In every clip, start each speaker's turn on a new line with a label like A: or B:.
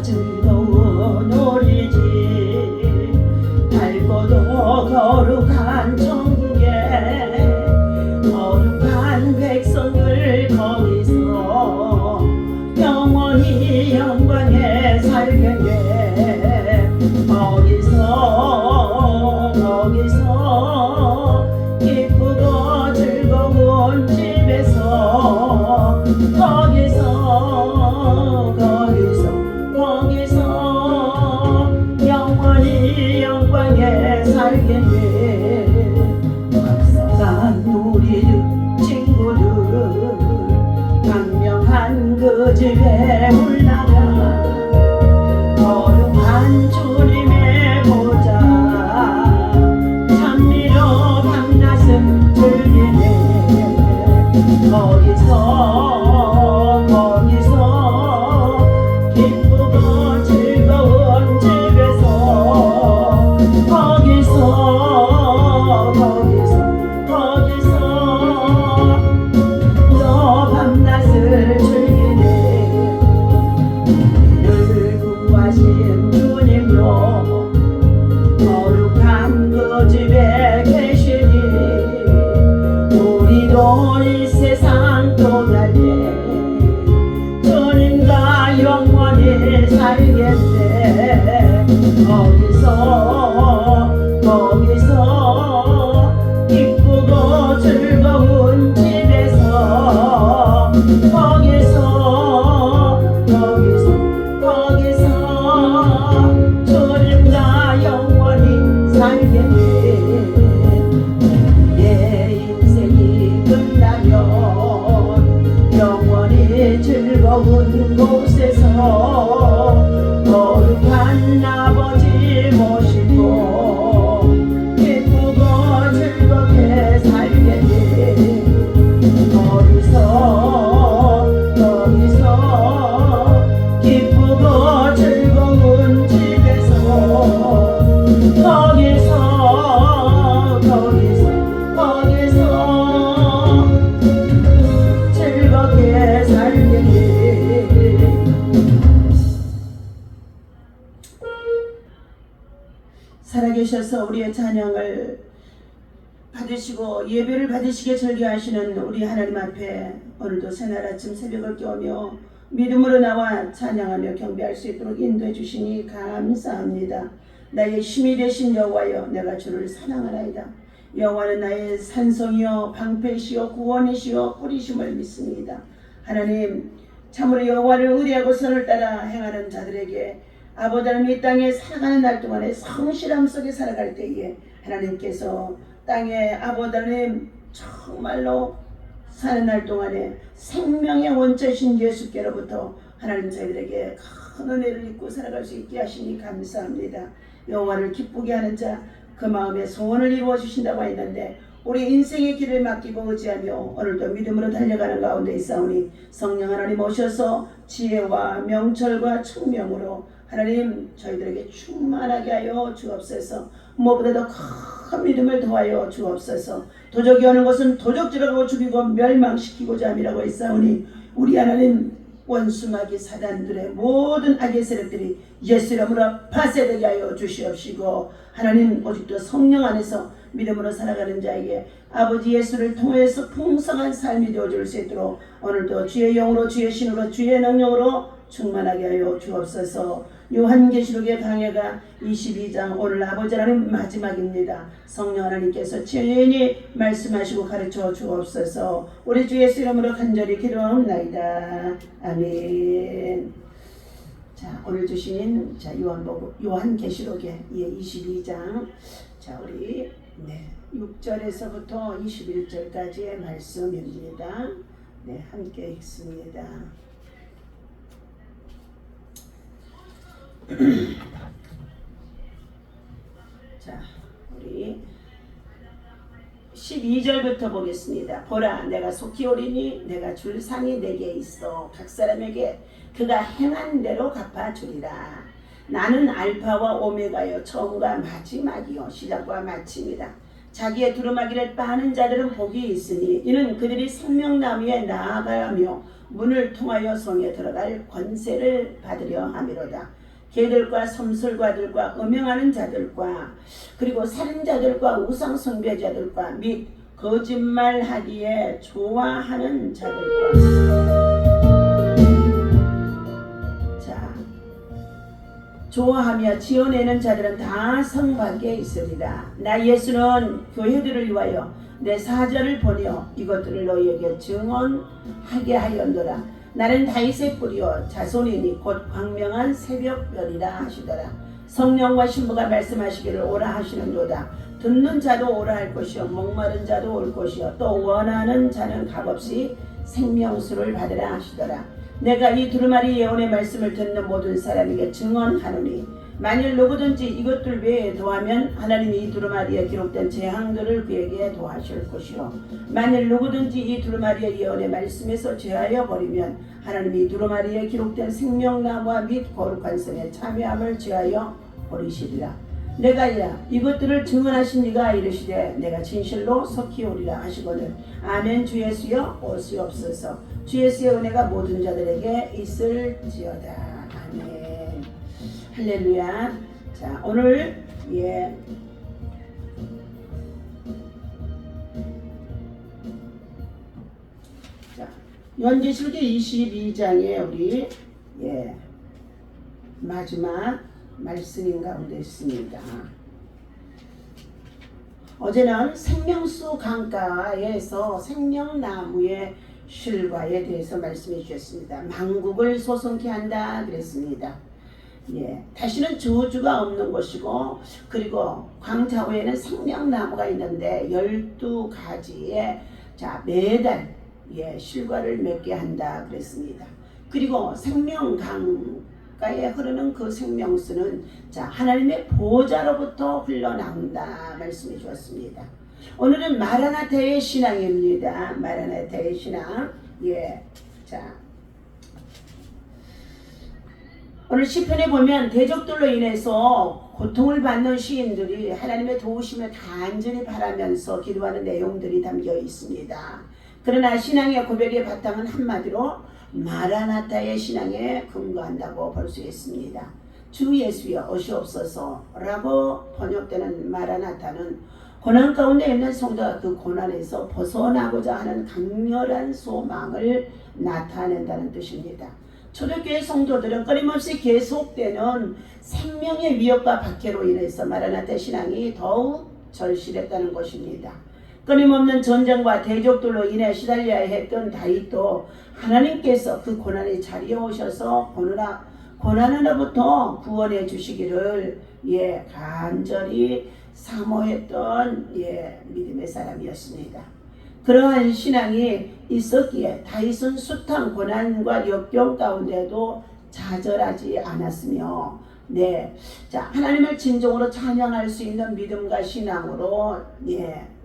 A: 즐거운 우리집 밝고도 거룩한 정계 거룩한 백성들 거기서 영원히 영광에 살게 돼 거기서 기쁘고 즐거운 집에서 거기서 영원히 영광에 살게 돼 박사간 우리 친구들 강명한 그 집에 올라가 거룩한 주님의 보좌 찬미로 밤낮을 즐기네 거기서 기쁘고 즐거운 집에서 거기서 너 밤낮을 즐기네 우리를 구하신 주님요 거룩한 그 집에 계시니 우리도 이 세상 떠날 때 주님과 영원히 살겠네 거기서 기쁘고 즐거운 집에서 거기서 주님과 영원히 살겠네 내 인생이 끝나면 영원히 즐거운 곳에서 거룩한 아버지 모시고 기쁘고 즐겁게 살겠네 거기서 기쁘고 즐거운 집에서 거기서 즐겁게 살겠네 살아계셔서 우리의 찬양을 받으시고 예배를 받으시게 절개하시는 우리 하나님 앞에 오늘도 새날 아침 새벽을 깨우며 믿음으로 나와 찬양하며 경배할 수 있도록 인도해 주시니 감사합니다. 나의 힘이 되신 여호와여 내가 주를 사랑하나이다. 여호와는 나의 산성이요 방패이시요 구원이시요 뿌리심을 믿습니다. 하나님 참으로 여호와를 의뢰하고 선을 따라 행하는 자들에게 아버지 하나님 이 땅에 살아가는 날 동안에 성실함 속에 살아갈 때에 하나님께서 땅에 아버지 하나님 정말로 사는 날 동안에 생명의 원자신 예수께로부터 하나님 저희들에게 큰 은혜를 입고 살아갈 수 있게 하시니 감사합니다. 여호와를 기쁘게 하는 자 그 마음에 소원을 이루어 주신다고 했는데 우리 인생의 길을 맡기고 의지하며 오늘도 믿음으로 달려가는 가운데 있사오니 성령 하나님 오셔서 지혜와 명철과 총명으로 하나님 저희들에게 충만하게 하여 주옵소서. 무엇보다도 큰 믿음을 더하여 주옵소서. 도적이 오는 것은 도적질하고 죽이고 멸망시키고자 함이라고 했사오니 우리 하나님 원수마귀 사단들의 모든 악의 세력들이 예수 이름으로 파쇄되게 하여 주시옵시고 하나님 오직도 성령 안에서 믿음으로 살아가는 자에게 아버지 예수를 통해서 풍성한 삶이 되어줄 수 있도록 오늘도 주의 영으로 주의 신으로 주의 능력으로 충만하게 하여 주옵소서. 요한계시록의 강해가 22장 오늘 아버지 하나님 마지막입니다. 성령 하나님께서 친히 말씀하시고 가르쳐 주옵소서. 우리 주 예수 이름으로 간절히 기도하옵나이다. 아멘. 자 오늘 주신 요한계시록의 22장 자 우리 6절에서부터 21절까지의 말씀입니다. 네 함께 읽습니다. 자 우리 12절부터 보겠습니다. 보라 내가 속히 오리니 내가 줄 상이 내게 있어 각 사람에게 그가 행한 대로 갚아주리라. 나는 알파와 오메가요 처음과 마지막이요 시작과 마침이다. 자기의 두루마기를 빠는 자들은 복이 있으니 이는 그들이 생명나무에 나아가며 문을 통하여 성에 들어갈 권세를 받으려 함이로다. 개들과 섬술가들과 음행하는 자들과 그리고 살인자들과 우상 숭배자들과 및 거짓말하기에 좋아하는 자들과 좋아하며 지어내는 자들은 다 성 밖에 있으리라. 나 예수는 교회들을 위하여 내 사자를 보내어 이것들을 너희에게 증언하게 하였노라. 나는 다윗의 뿌리요 자손이니 곧 광명한 새벽별이라 하시더라. 성령과 신부가 말씀하시기를 오라 하시는도다. 듣는 자도 오라 할 것이요 목마른 자도 올 것이요 또 원하는 자는 값없이 생명수를 받으라 하시더라. 내가 이 두루마리 예언의 말씀을 듣는 모든 사람에게 증언하노니 만일 누구든지 이것들 외에 더하면 하나님이 이 두루마리에 기록된 재앙들을 그에게 더하실 것이요 만일 누구든지 이 두루마리의 예언의 말씀에서 제하여 버리면 하나님이 이 두루마리에 기록된 생명나무와 및 거룩한 성에 참여함을 제하여 버리시리라. 내가 이것들을 증언하신 이가 이르시되 내가 진실로 속히 오리라 하시거늘 아멘. 주 예수여 오시옵소서. 주 예수의 은혜가 모든 자들에게 있을지어다. 아멘. 할렐루야. 자, 오늘 자, 연지술기 22장에 우리 마지막 말씀인 가운데 있습니다. 어제는 생명수 강가에서 생명나무의 실과에 대해서 말씀해 주셨습니다. 만국을 소송케 한다 그랬습니다. 다시는 저주가 없는 것이고 그리고 광자후에는 생명나무가 있는데 12가지의 매달 실과를 맺게 한다 그랬습니다. 그리고 생명강가에 흐르는 그 생명수는 하나님의 보좌로부터 흘러나온다 말씀해 주었습니다. 오늘은 마라나타의 신앙입니다. 마라나타의 신앙. 오늘 시편에 보면 대적들로 인해서 고통을 받는 시인들이 하나님의 도우심을 간절히 바라면서 기도하는 내용들이 담겨 있습니다. 그러나 신앙의 고백의 바탕은 한마디로 마라나타의 신앙에 근거한다고 볼 수 있습니다. 주 예수여 오시옵소서 라고 번역되는 마라나타는 고난 가운데 있는 성도가 그 고난에서 벗어나고자 하는 강렬한 소망을 나타낸다는 뜻입니다. 초대교회 성도들은 끊임없이 계속되는 생명의 위협과 박해로 인해서 마라나타 신앙이 더욱 절실했다는 것입니다. 끊임없는 전쟁과 대적들로 인해 시달려야 했던 다윗도 하나님께서 그 고난의 자리에 오셔서 고난으로부터 구원해 주시기를 간절히 사모했던 믿음의 사람이었습니다. 그러한 신앙이 있었기에 다윗은 숱한 고난과 역경 가운데도 좌절하지 않았으며 하나님을 진정으로 찬양할 수 있는 믿음과 신앙으로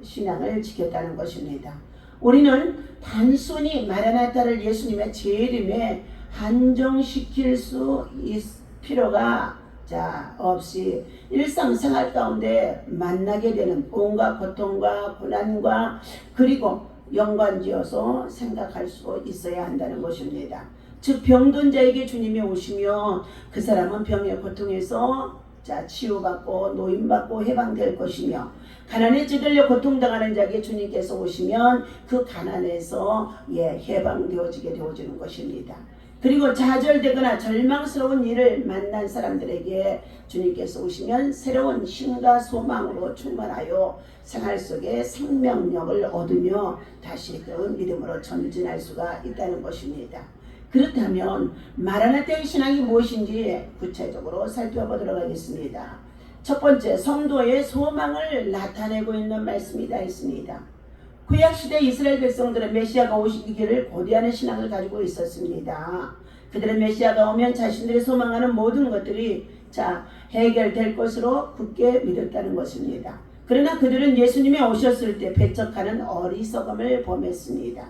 A: 신앙을 지켰다는 것입니다. 우리는 단순히 마라나타를 예수님의 재림에 한정시킬 수 필요가 없이 일상생활 가운데 만나게 되는 온갖 고통과 고난과 그리고 연관지어서 생각할 수 있어야 한다는 것입니다. 즉 병든 자에게 주님이 오시면 그 사람은 병의 고통에서 치유받고 노임받고 해방될 것이며 가난에 찌들려 고통당하는 자에게 주님께서 오시면 그 가난에서 해방되어지게 되어지는 것입니다. 그리고 좌절되거나 절망스러운 일을 만난 사람들에게 주님께서 오시면 새로운 힘과 소망으로 충만하여 생활 속에 생명력을 얻으며 다시 그 믿음으로 전진할 수가 있다는 것입니다. 그렇다면 마라나타의 신앙이 무엇인지 구체적으로 살펴보도록 하겠습니다. 첫 번째, 성도의 소망을 나타내고 있는 말씀이 다 있습니다. 구약시대 이스라엘 백성들은 메시아가 오시기를 고대하는 신앙을 가지고 있었습니다. 그들은 메시아가 오면 자신들이 소망하는 모든 것들이 해결될 것으로 굳게 믿었다는 것입니다. 그러나 그들은 예수님이 오셨을 때 배척하는 어리석음을 범했습니다.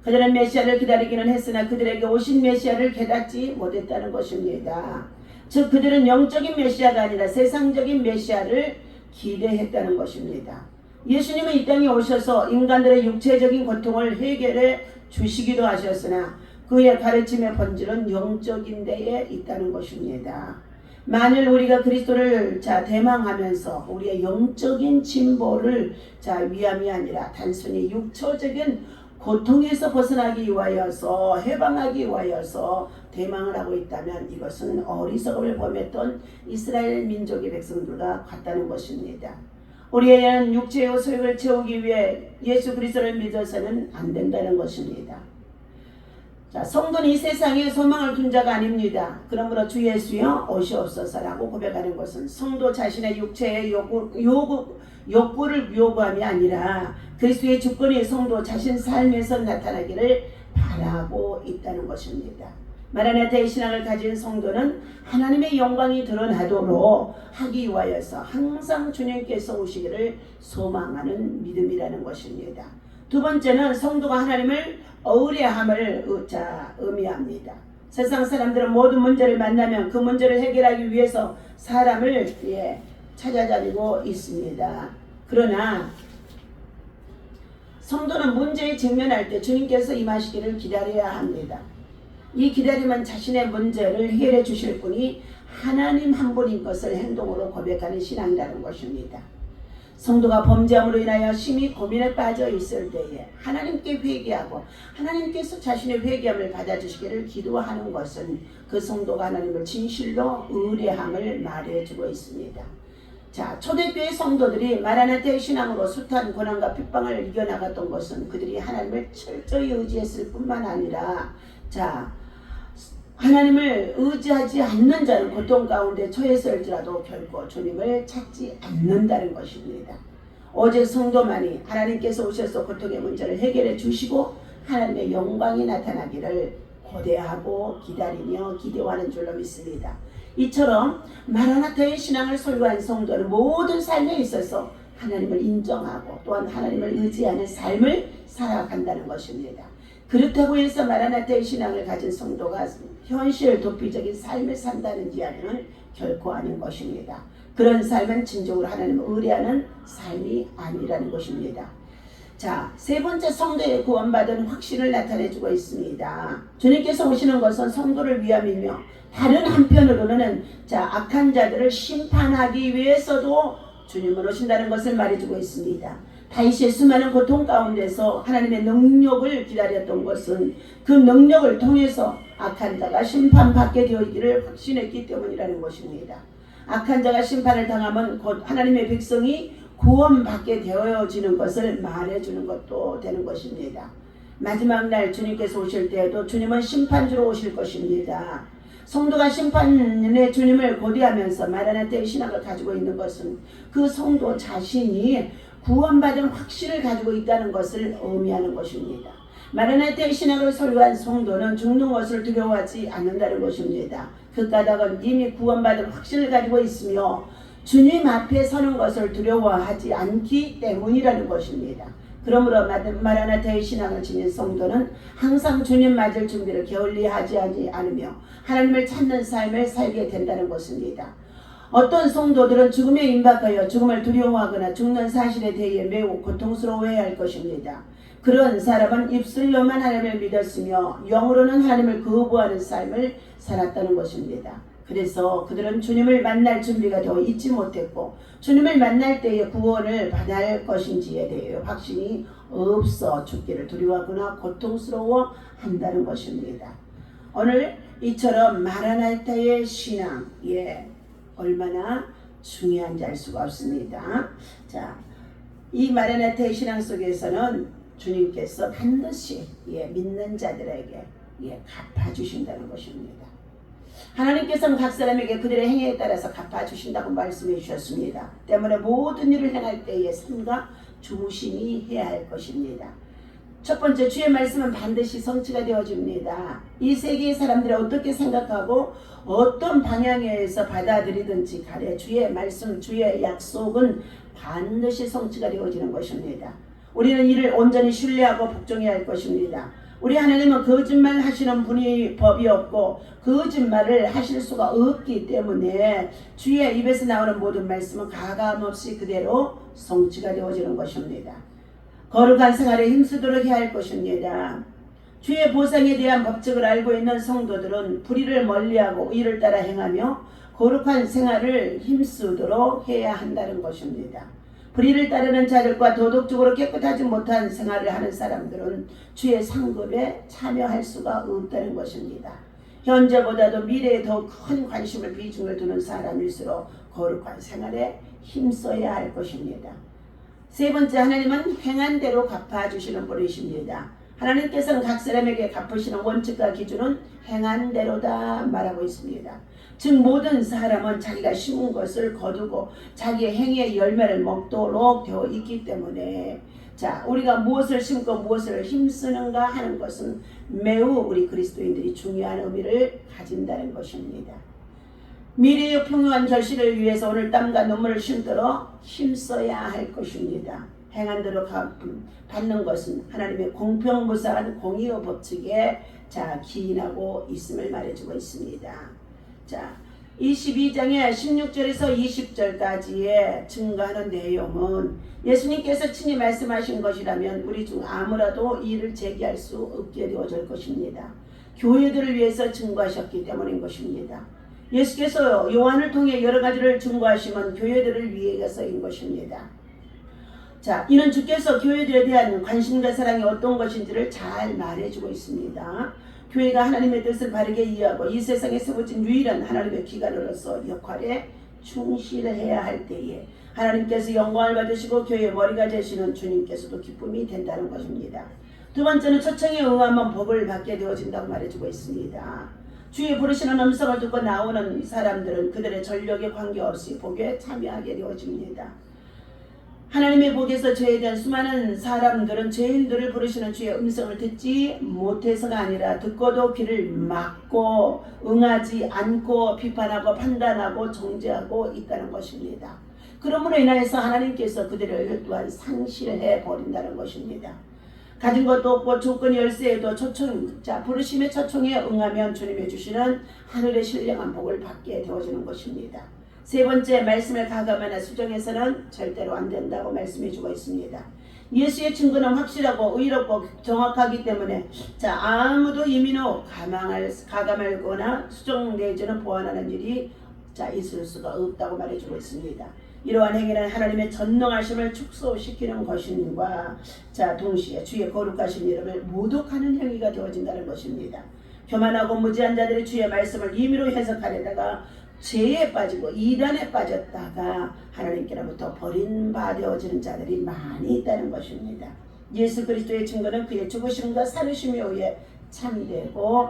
A: 그들은 메시아를 기다리기는 했으나 그들에게 오신 메시아를 깨닫지 못했다는 것입니다. 즉 그들은 영적인 메시아가 아니라 세상적인 메시아를 기대했다는 것입니다. 예수님은 이 땅에 오셔서 인간들의 육체적인 고통을 해결해 주시기도 하셨으나 그의 가르침의 본질은 영적인 데에 있다는 것입니다. 만일 우리가 그리스도를 대망하면서 우리의 영적인 진보를 위함이 아니라 단순히 육처적인 고통에서 벗어나기 위하여서 해방하기 위하여서 대망을 하고 있다면 이것은 어리석음을 범했던 이스라엘 민족의 백성들과 같다는 것입니다. 우리의 육체의 소욕을 채우기 위해 예수 그리스도를 믿어서는 안 된다는 것입니다. 성도는 이 세상에 소망을 둔 자가 아닙니다. 그러므로 주 예수여 오시옵소서라고 고백하는 것은 성도 자신의 육체의 욕구를 요구함이 아니라 그리스도의 주권이 성도 자신 삶에서 나타나기를 바라고 있다는 것입니다. 마라나타의 신앙을 가진 성도는 하나님의 영광이 드러나도록 하기 위하여서 항상 주님께서 오시기를 소망하는 믿음이라는 것입니다. 두 번째는 성도가 하나님을 의뢰함을 의미합니다. 세상 사람들은 모든 문제를 만나면 그 문제를 해결하기 위해서 사람을 찾아다니고 있습니다. 그러나 성도는 문제에 직면할 때 주님께서 임하시기를 기다려야 합니다. 이 기다림은 자신의 문제를 해결해 주실 분이 하나님 한 분인 것을 행동으로 고백하는 신앙이라는 것입니다. 성도가 범죄함으로 인하여 심히 고민에 빠져 있을 때에 하나님께 회개하고 하나님께서 자신의 회개함을 받아주시기를 기도하는 것은 그 성도가 하나님을 진실로 의뢰함을 말해주고 있습니다. 초대교회 성도들이 마라나타의 신앙으로 숱한 고난과 핍박을 이겨나갔던 것은 그들이 하나님을 철저히 의지했을 뿐만 아니라 하나님을 의지하지 않는 자는 고통 가운데 처했을지라도 결코 주님을 찾지 않는다는 것입니다. 오직 성도만이 하나님께서 오셔서 고통의 문제를 해결해 주시고 하나님의 영광이 나타나기를 고대하고 기다리며 기대하는 줄로 믿습니다. 이처럼 마라나타의 신앙을 소유한 성도는 모든 삶에 있어서 하나님을 인정하고 또한 하나님을 의지하는 삶을 살아간다는 것입니다. 그렇다고 해서 마라나타의 신앙을 가진 성도가 현실 도피적인 삶을 산다는 이야기는 결코 아닌 것입니다. 그런 삶은 진정으로 하나님을 의뢰하는 삶이 아니라는 것입니다. 세 번째 성도의 구원받은 확신을 나타내주고 있습니다. 주님께서 오시는 것은 성도를 위함이며 다른 한편으로는 악한 자들을 심판하기 위해서도 주님은 오신다는 것을 말해주고 있습니다. 다윗의 수많은 고통 가운데서 하나님의 능력을 기다렸던 것은 그 능력을 통해서 악한 자가 심판받게 되어있기를 확신했기 때문이라는 것입니다. 악한 자가 심판을 당하면 곧 하나님의 백성이 구원받게 되어지는 것을 말해주는 것도 되는 것입니다. 마지막 날 주님께서 오실 때에도 주님은 심판주로 오실 것입니다. 성도가 심판의 주님을 고대하면서 마라나타의 신앙을 가지고 있는 것은 그 성도 자신이 구원받은 확신을 가지고 있다는 것을 의미하는 것입니다. 마라나타의 신앙을 소유한 성도는 죽는 것을 두려워하지 않는다는 것입니다. 그 까닭은 이미 구원받은 확신을 가지고 있으며 주님 앞에 서는 것을 두려워하지 않기 때문이라는 것입니다. 그러므로 마라나타의 신앙을 지닌 성도는 항상 주님 맞을 준비를 게을리하지 않으며 하나님을 찾는 삶을 살게 된다는 것입니다. 어떤 성도들은 죽음에 임박하여 죽음을 두려워하거나 죽는 사실에 대해 매우 고통스러워해야 할 것입니다. 그런 사람은 입술로만 하나님을 믿었으며 영으로는 하나님을 거부하는 삶을 살았다는 것입니다. 그래서 그들은 주님을 만날 준비가 되어 있지 못했고 주님을 만날 때에 구원을 받을 것인지에 대해 확신이 없어 죽기를 두려워하거나 고통스러워 한다는 것입니다. 오늘 이처럼 마라나타의 신앙 얼마나 중요한지 알 수가 없습니다. 이 마라나타의 신앙 속에서는 주님께서 반드시 믿는 자들에게 갚아주신다는 것입니다. 하나님께서는 각 사람에게 그들의 행위에 따라서 갚아주신다고 말씀해 주셨습니다. 때문에 모든 일을 행할 때에 삼가 조심히 해야 할 것입니다. 첫 번째, 주의 말씀은 반드시 성취가 되어집니다. 이 세계의 사람들이 어떻게 생각하고 어떤 방향에서 받아들이든지 간에 주의 말씀, 주의 약속은 반드시 성취가 되어지는 것입니다. 우리는 이를 온전히 신뢰하고 복종해야 할 것입니다. 우리 하나님은 거짓말 하시는 분이 법이 없고 거짓말을 하실 수가 없기 때문에 주의 입에서 나오는 모든 말씀은 가감없이 그대로 성취가 되어지는 것입니다. 거룩한 생활에 힘쓰도록 해야 할 것입니다. 주의 보상에 대한 법칙을 알고 있는 성도들은 불의를 멀리하고 의를 따라 행하며 거룩한 생활을 힘쓰도록 해야 한다는 것입니다. 불의를 따르는 자들과 도덕적으로 깨끗하지 못한 생활을 하는 사람들은 주의 상급에 참여할 수가 없다는 것입니다. 현재보다도 미래에 더 큰 관심을 비중을 두는 사람일수록 거룩한 생활에 힘써야 할 것입니다. 세 번째, 하나님은 행한 대로 갚아주시는 분이십니다. 하나님께서는 각 사람에게 갚으시는 원칙과 기준은 행한 대로다 말하고 있습니다. 즉 모든 사람은 자기가 심은 것을 거두고 자기의 행위의 열매를 먹도록 되어 있기 때문에 우리가 무엇을 심고 무엇을 힘쓰는가 하는 것은 매우 우리 그리스도인들이 중요한 의미를 가진다는 것입니다. 미래의 평화한 결실을 위해서 오늘 땀과 눈물을 심도록 힘써야 할 것입니다. 행한 대로 받는 것은 하나님의 공평무사한 공의의 법칙에 기인하고 있음을 말해주고 있습니다. 22장의 16절에서 20절까지의 증거하는 내용은 예수님께서 친히 말씀하신 것이라면 우리 중 아무라도 이를 제기할 수 없게 되어질 것입니다. 교회들을 위해서 증거하셨기 때문인 것입니다. 예수께서 요한을 통해 여러 가지를 증거하시면 교회들을 위해서인 것입니다. 이는 주께서 교회들에 대한 관심과 사랑이 어떤 것인지를 잘 말해주고 있습니다. 교회가 하나님의 뜻을 바르게 이해하고 이 세상에 세워진 유일한 하나님의 기관으로서 역할에 충실해야 할 때에 하나님께서 영광을 받으시고 교회의 머리가 되시는 주님께서도 기쁨이 된다는 것입니다. 두 번째는 초청에 응하면 복을 받게 되어진다고 말해주고 있습니다. 주의 부르시는 음성을 듣고 나오는 사람들은 그들의 전력에 관계없이 복에 참여하게 되어집니다. 하나님의 복에서 죄에 대한 수많은 사람들은 죄인들을 부르시는 주의 음성을 듣지 못해서가 아니라 듣고도 귀를 막고 응하지 않고 비판하고 판단하고 정죄하고 있다는 것입니다. 그러므로 인하여서 하나님께서 그들을 또한 상실해 버린다는 것입니다. 가진 것도 없고 조건이 열세에도 부르심의 초청에 응하면 주님이 주시는 하늘의 신령한 복을 받게 되어지는 것입니다. 세 번째, 말씀을 가감하나 수정해서는 절대로 안 된다고 말씀해주고 있습니다. 예수의 증거는 확실하고 의롭고 정확하기 때문에 아무도 임의로 가감하거나 수정 내지는 보완하는 일이 있을 수가 없다고 말해주고 있습니다. 이러한 행위는 하나님의 전능하심을 축소시키는 것임과 동시에 주의 거룩하신 이름을 모독하는 행위가 되어진다는 것입니다. 교만하고 무지한 자들이 주의 말씀을 임의로 해석하려다가 죄에 빠지고 이단에 빠졌다가 하나님께로부터 버림받아지는 자들이 많이 있다는 것입니다. 예수 그리스도의 증거는 그의 죽으심과 살으심에 의해 참되고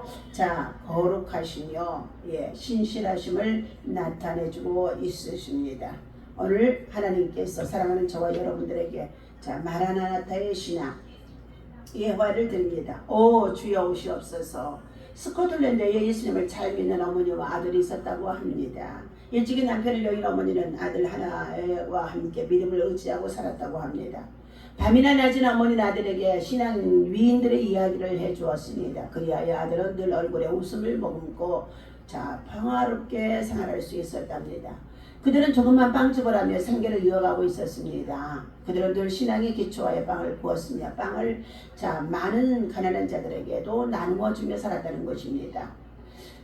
A: 거룩하시며 신실하심을 나타내주고 있으십니다. 오늘 하나님께서 사랑하는 저와 여러분들에게 마라나타의 신앙 예화를 드립니다. 오 주여 오시옵소서. 스코틀랜드에 예수님을 잘 믿는 어머니와 아들이 있었다고 합니다. 일찍이 남편을 여인 어머니는 아들 하나와 함께 믿음을 의지하고 살았다고 합니다. 밤이나 낮이나 어머니는 아들에게 신앙 위인들의 이야기를 해주었습니다. 그리하여 아들은 늘 얼굴에 웃음을 머금고 평화롭게 생활할 수 있었답니다. 그들은 조금만 빵집을 하며 생계를 이어가고 있었습니다. 그들은 늘 신앙의 기초하에 빵을 구웠으며 빵을 많은 가난한 자들에게도 나누어 주며 살았다는 것입니다.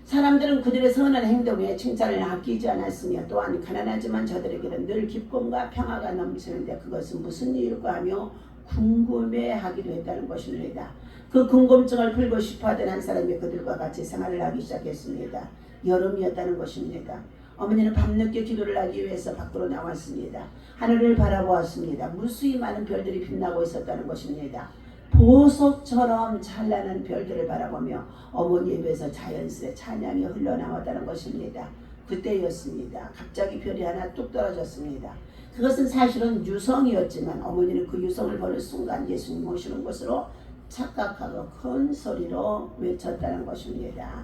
A: 사람들은 그들의 선한 행동에 칭찬을 아끼지 않았으며 또한 가난하지만 저들에게는 늘 기쁨과 평화가 넘치는데 그것은 무슨 이유일까 하며 궁금해하기도 했다는 것입니다. 그 궁금증을 풀고 싶어하던 한 사람이 그들과 같이 생활을 하기 시작했습니다. 여름이었다는 것입니다. 어머니는 밤늦게 기도를 하기 위해서 밖으로 나왔습니다. 하늘을 바라보았습니다. 무수히 많은 별들이 빛나고 있었다는 것입니다. 보석처럼 찬란한 별들을 바라보며 어머니 입에서 자연스레 찬양이 흘러나왔다는 것입니다. 그때였습니다. 갑자기 별이 하나 뚝 떨어졌습니다. 그것은 사실은 유성이었지만 어머니는 그 유성을 보는 순간 예수님 오시는 것으로 착각하고 큰 소리로 외쳤다는 것입니다.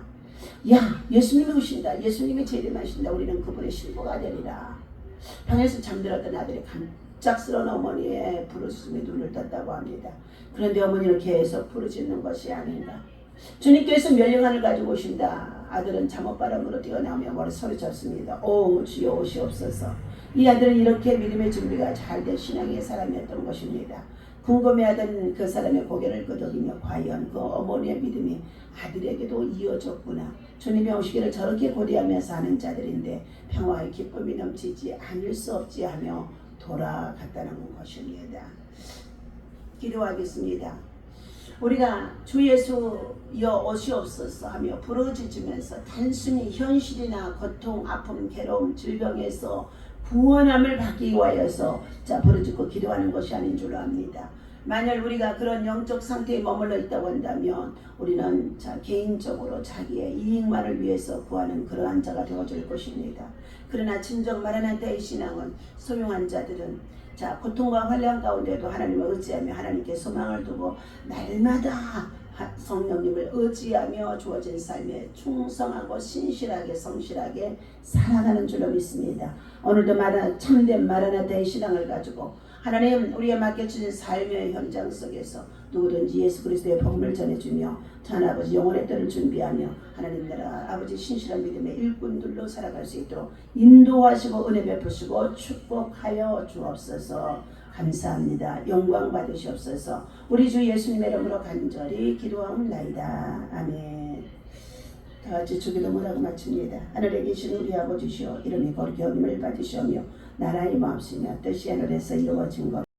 A: 야, 예수님이 오신다. 예수님이 재림하신다. 우리는 그분의 신부가 되리라. 방에서 잠들었던 아들이 갑작스러운 어머니의 부르짖음에 눈을 떴다고 합니다. 그런데 어머니는 계속 부르짖는 것이 아닌가. 주님께서 멸령한을 가지고 오신다. 아들은 잠옷바람으로 뛰어나오며 머리 소리쳤습니다. 오 주여 오시옵소서. 이 아들은 이렇게 믿음의 준비가 잘 된 신앙의 사람이었던 것입니다. 궁금해하던 그 사람의 고개를 끄덕이며 과연 그 어머니의 믿음이 아들에게도 이어졌구나. 주님이 오시기를 저렇게 고대하며 사는 자들인데 평화의 기쁨이 넘치지 않을 수 없지 하며 돌아갔다는 것입니다. 기도하겠습니다. 우리가 주 예수여 오시옵소서 하며 부르짖으면서 단순히 현실이나 고통, 아픔, 괴로움, 질병에서 구원함을 받기 위하여서 부르짖고 기도하는 것이 아닌 줄로 압니다. 만약 우리가 그런 영적 상태에 머물러 있다고 한다면 우리는 개인적으로 자기의 이익만을 위해서 구하는 그러한 자가 되어질 것입니다. 그러나 진정 마라나타의 신앙은 소명한 자들은 고통과 환난 가운데도 하나님을 의지하며 하나님께 소망을 두고 날마다 성령님을 의지하며 주어진 삶에 충성하고 신실하게 성실하게 살아가는 줄로 믿습니다. 오늘도 참된 마라나타의 신앙을 가지고 하나님 우리에 맡겨주신 삶의 현장 속에서 누구든지 예수 그리스도의 복음을 전해주며 하나아버지 영혼의 때를 준비하며 하나님 나라 아버지 신실한 믿음의 일꾼들로 살아갈 수 있도록 인도하시고 은혜 베푸시고 축복하여 주옵소서. 감사합니다. 영광 받으시옵소서. 우리 주 예수님의 이름으로 간절히 기도하옵나이다. 아멘. 다같이 주기도문하고 마칩니다. 하늘에 계신 우리 아버지시여 이름이 거룩히 여김을 받으시오며 나라의 마음이며 뜻이 하늘에서 이루어진 것